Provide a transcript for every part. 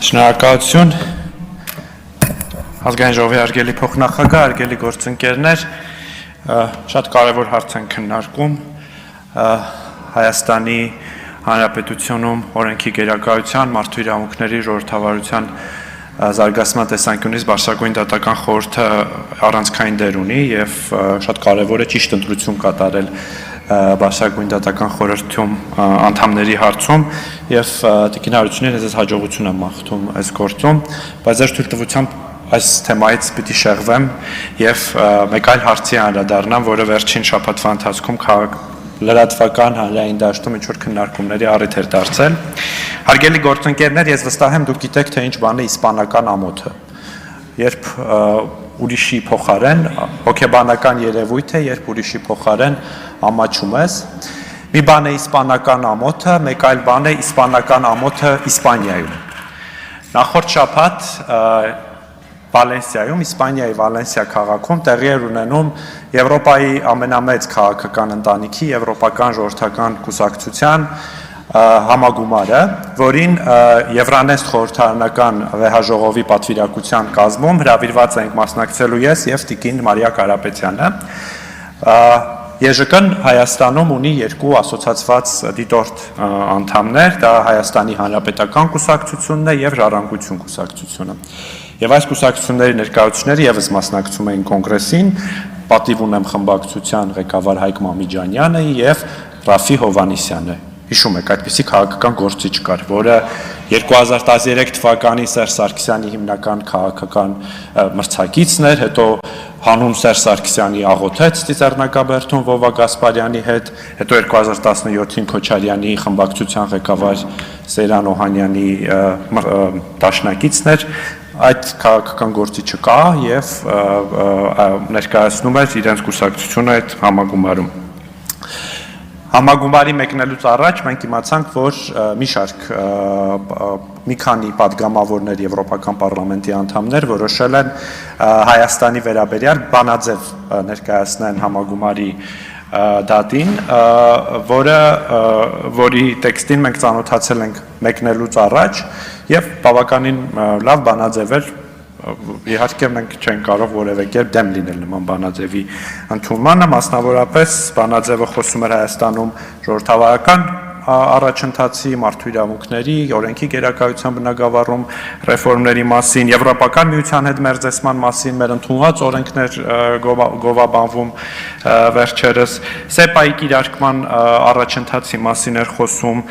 Շնորհակալություն ազգային ժողովի հարգելի փոխնախագահ, հարգելի գործընկերներ, շատ կարևոր հարց են քննարկում Հայաստանի Հանրապետությունում օրենքի գերակայության, մարդու իրավունքների ժողովրդավարության զարգացման տեսանկյունից Բարձրագույն դատական խորհուրդը առանցքային դեր ունի եւ շատ կարևոր է ճիշտ ընտրություն կատարել Բարձրագույն դատական խորհրդում անդամների հարցում եւ Տիկին Հարությունյանն ես հաջողություն եմ մաղթում այս գործում, բայց ձեր թույլտվությամբ այս թեմայից պիտի շեղվեմ եւ մեկ այլ հարցի անդրադառնամ, որը վերջին շաբաթվա ընթացքում լրատվական հանրային դաշտում ինչ-որ քննարկումների առիթ էր դարձել։ Հարգելի գործընկերներ, ես վստահ եմ դուք գիտեք, թե ինչ բան է իսպանական ամոթը։ Երբ ուրիշի փոխարեն հոգեբանական երևույթ է, երբ ուրիշի փոխարեն ամաչում ես։ Մի բան է իսպանական ամոթը, մեկ այլ բան է իսպանական ամոթը Իսպանիայում։ Նախորդ շաբաթ Վալենսիայում, Իսպանիայի Վալենսիա քաղաքում տեղի էր ունենում Եվրոպայի ամենամեծ քաղաքական ընտանիքի Եվրոպական ժողովրդական կուսակցության համագումարը, որին Եվրանեստ խորհրդարանական վեհաժողովի պատվիրակության կազմում հրավիրված ենք մասնակցելու ես եւ Տիկին Մարիա Կարապետյանը։ ԵԺԿ-ն Հայաստանում ունի երկու ասոցիացված դիտորդ անդամներ, դա Հայաստանի Հանրապետական կուսակցությունն է եւ Ժառանգություն կուսակցությունը։ Եվ այս կուսակցությունների ներկայացուցիչները եւս մասնակցում էին կոնգրեսին, պատիվ ունեմ խմբակցության ղեկավար Հայկ Մամիջանյանը եւ Ռաֆի Հովհաննիսյանը։ Հիշում եք, այդպիսի քաղաքական գործիչ կար, որը 2013 թվականին Սերժ Սարգսյանի հիմնական քաղաքական մրցակիցն էր, հետո հանուն Սերժ Սարգսյանի աղոթեց Ծիծեռնակաբերդում Վովա Գասպարյանի հետ, հետո 2017-ին Քոչարյանի խմբակցության ղեկավար Սեյրան Օհանյանի դաշնակիցն էր, այդ քաղաքական գործիչը կա եւ ներկայացնում էր իրենց կուսակցությունը այդ համագումարում։ Համագումարի մեկնելուց առաջ մենք իմացանք, որ մի քանի падգամավորներ Եվրոպական պարլամենտի անդամներ որոշել են Հայաստանի վերաբերյալ բանաձև ներկայացնեն համագումարի դատին, որի տեքստին մենք ծանոթացել ենք մեկնելուց առաջ եւ բավականին լավ բանաձև էր։ Իհարկե մենք չենք կարող որևէ կերպ դեմ լինել նման բանաձևի ընդունմանը, մասնավորապես բանաձևը խոսում էր Հայաստանում ժողովրդավարական առաջընթացի, մարդու իրավունքների, օրենքի գերակայության բնագավառում ռեֆորմների մասին, Եվրոպական միության հետ մերձեցման մասին, մեր ընդունված օրենքներ գովաբանվում վերջերս, ՍԵՊԱ-ի կիրարկման առաջընթացի մասին էր խոսում,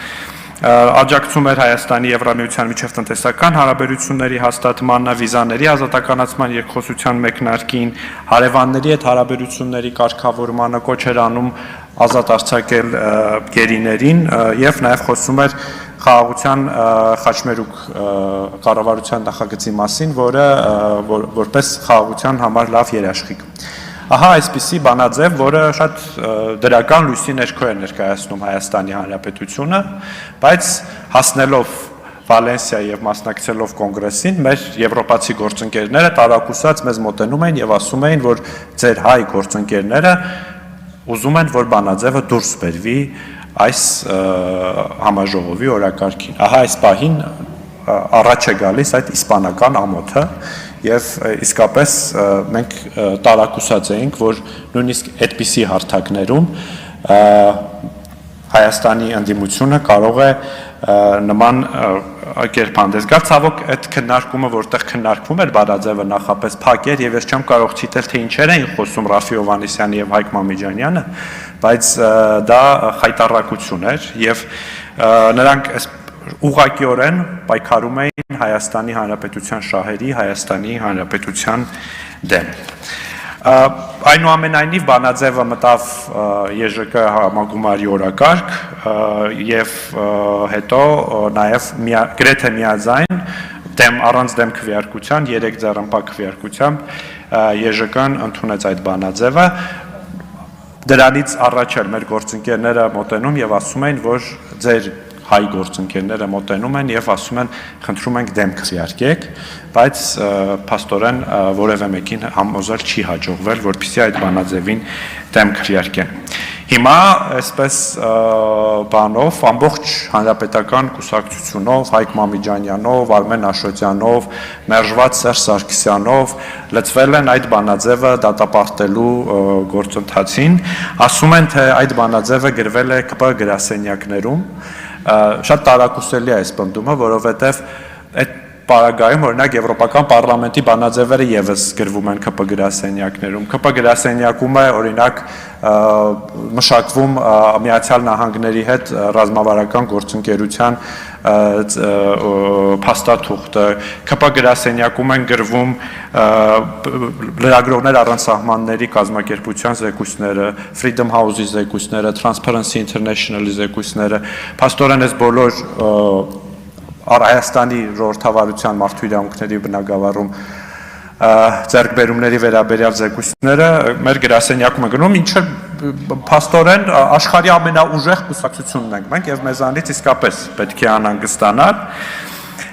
աջակցում էր Հայաստանի Եվրամիության միջև տնտեսական հարաբերությունների հաստատմանը, վիզաների ազատականացման երկխոսության մեկնարկին, հարևանների հետ հարաբերությունների կարգավորմանը, կոչ էր անում ազատ արձակել գերիներին եւ նաեւ խոսում էր խաղաղության խաչմերուկ կառավարության նախագծի մասին, որը որպես խաղաղության համար լավ երաշխիք։ Ահա այսպիսի բանաձև, որը շատ դրական լույսի ներքո է ներկայացնում Հայաստանի Հանրապետությունը, բայց հասնելով Վալենսիա եւ մասնակցելով կոնգրեսին, մեր եվրոպացի գործընկերները տարակուսած մեզ մոտենում են եւ ասում էին, որ ձեր հայ գործընկերները ուզում են, որ բանաձևը դուրս բերվի այս համաժողովի օրակարգին։ Ահա այս պահին առաջ է գալիս այդ իսպանական ամոթը եւ իսկապես մենք տարակուսած էինք, որ նույնիսկ այդպիսի հարթակներում Հայաստանի ընդդիմությունը կարող է նման կերպ հանդես գալ։ Ցավոք այդ քննարկումը, որտեղ քննարկվում էր բանաձևը, նախապես փակ էր եւ ես չեմ կարող ցիտել, թե ինչեր էին խոսում Ռաֆի Հովհաննիսյանը եւ Հայկ Մամիջանյանը, բայց դա խայտառակություն էր եւ նրանք ուղղակիորեն պայքարում էին Հայաստանի Հանրապետության շահերի, Հայաստանի Հանրապետության դեմ։ Այնուամենայնիվ բանաձևը մտավ ԵԺԿ համագումարի օրակարգ եւ հետո նաեւ գրեթե միաձայն առանց դեմ քվեարկության 3 ձեռնպակ քվեարկությամբ ԵԺԿ-ն ընդունեց այդ բանաձևը։ Դրանից առաջ էլ մեր գործընկերները մոտենում եւ ասում էին, որ ձեր հայ գործընկերները մոտենում են եւ ասում են, խնդրում ենք դեմ քվեարկեք, բայց փաստորեն որևէ մեկին համոզել չի հաջողվել, որպեսզի այդ բանաձևին դեմ քվեարկեն։ Հիմա այսպես բանով ամբողջ հանրապետական կուսակցությունով Հայկ Մամիջանյանով, Արմեն Աշոտյանով, մերժված Սերժ Սարգսյանով լծվել են այդ բանաձևը դատապարտելու գործընթացին, ասում են թե այդ բանաձևը գրվել է ԿՊ գրասենյակներում, շատ տարակուսելի է այս պնդումը, որովհետև այդ Պարագայում, օրինակ Եվրոպական պարլամենտի բանաձևերը եւս գրվում են ԿՊ գրասենյակներում։ ԿՊ գրասենյակում է օրինակ մշակվում Միացյալ Նահանգների հետ ռազմավարական գործընկերության փաստաթուղթը, ԿՊ գրասենյակում են գրվում լրագրողներ առանց սահմանների կազմակերպության զեկույցները, Freedom House-ի զեկույցները, Transparency International-ի զեկույցները, փաստորեն այս բոլոր Հայաստանի ժողովրդավարության մարդու իրավունքների բնագավառում ձեռքբերումների վերաբերյալ զեկույցները մեր գրասենյակում են գնում, ինչը փաստորեն աշխարհի ամենաուժեղ կուսակցությունն ենք մենք եւ մեզանից իսկապես պետք է անհանգստանալ։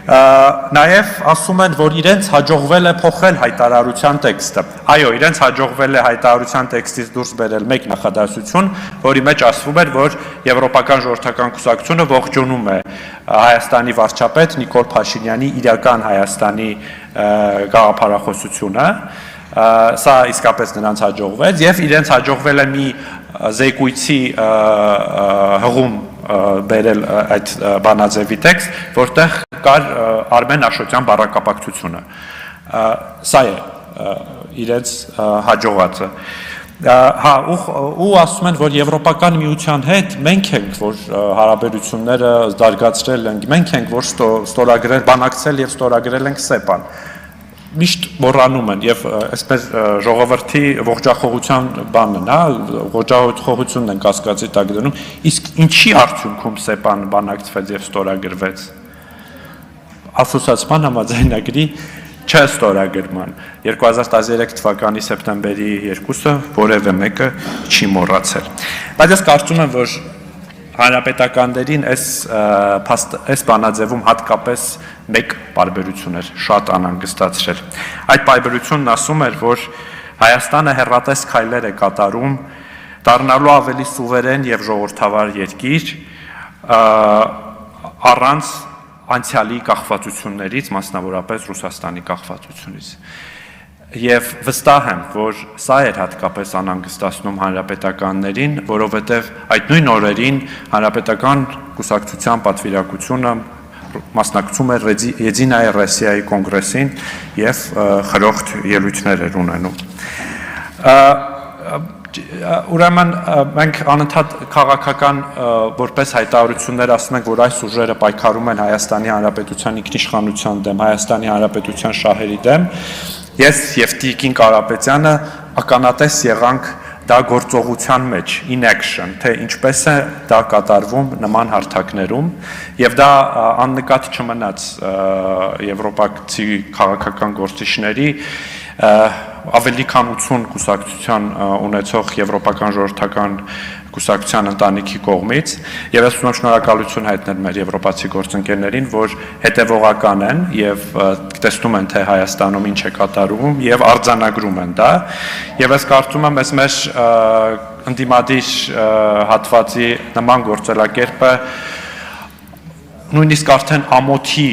Նաև ասում են, որ իրենց հաջողվել է փոխել հայտարարության տեքստը։ Այո, իրենց հաջողվել է հայտարարության տեքստից դուրս բերել մեկ նախադասություն, որի մեջ ասվում էր, որ Եվրոպական ժողովրդական կուսակցությունը ողջունում է Հայաստանի վարչապետ Նիկոլ Փաշինյանի իրական Հայաստանի գաղափարախոսությունը, սա իսկապես նրանց հաջողվեց եւ իրենց հաջողվել է մի զեկույցի հղում բերել այդ բանաձևի տեքստ, որտեղ կար Արմեն Աշոտյան բառակապակցությունը։ Սա է իրենց հաջողածը։ Հա, ու ասում են, որ Եվրոպական միության հետ մենք ենք, որ հարաբերությունները զարգացրել ենք, մենք ենք, որ ստորագրել, բանակցել եւ ստորագրել ենք ՍԵՊԱ-ն։ Միշտ մոռանում են եւ այսպես ժողովրդի ողջախոհության բանն է, ողջախոհությունն են կասկածի տակ դնում, իսկ ինչի արդյունքում ՍԵՊԱ-ն բանակցվեց եւ ստորագրվեց։ Ասոցիացիան համաձայնագրի չստորագրման 2013 թվականի սեպտեմբերի 2-ը որևէ մեկը չի մոռացել։ Բայց ես կարծում եմ, որ հանրապետականներին այս բանաձևում հատկապես մեկ պարբերություն էր շատ անհանգստացրել։ Այդ պարբերությունն ասում էր, որ Հայաստանը հեռատես քայլեր է կատարում դառնալու ավելի սուվերեն եւ ժողովրդավար երկիր առանց անցյալի կախվածություններից, մասնավորապես Ռուսաստանի կախվածությունից։ Եվ վստահ եմ, որ սա էր հատկապես անհանգստացնում հանրապետականներին, որովհետև այդ նույն օրերին հանրապետական կուսակցության պատվիրակությունը մասնակցում էր Եդինայա Ռոսիայի կոնգրեսին եւ խրոխտ ելույթներ էր ունենում։ Ուրեմն մենք անընդհատ քաղաքական որպես հայտարարություններ ասում ենք, որ այս ուժերը պայքարում են Հայաստանի Հանրապետության ինքնիշխանության դեմ, Հայաստանի Հանրապետության շահերի դեմ։ Ես եւ Տիկին Կարապետյանը ականատես եղանք դա գործողության մեջ, in action, թե ինչպես է դա կատարվում նման հարթակներում, եւ դա աննկատ չմնաց եվրոպացի քաղաքական գործիչների ավելի քան 80 կուսակցության ունեցող Եվրոպական ժողովրդական կուսակցության ընտանիքի կողմից եւ ես ուզում եմ շնորհակալություն հայտնել մեր եվրոպացի գործընկերներին, որ հետեւողական են եւ տեսնում են թե Հայաստանում ինչ է կատարվում եւ արձանագրում են դա եւ ես կարծում եմ այս մեր ընդդիմադիր հատվածի նման գործելակերպը նույնիսկ արդեն ամոթի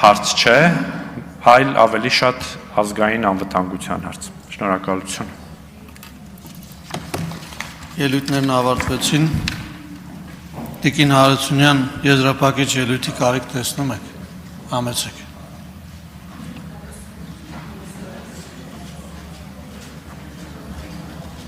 հարց չէ, այլ ավելի շատ ազգային անվտանգության հարց։ Շնորհակալություն։ Ելույթներն ավարտվեցին։ Տիկին Հարությունյան եզրափակիչ ելույթի կարիք տեսնում եք։ Համեցեք։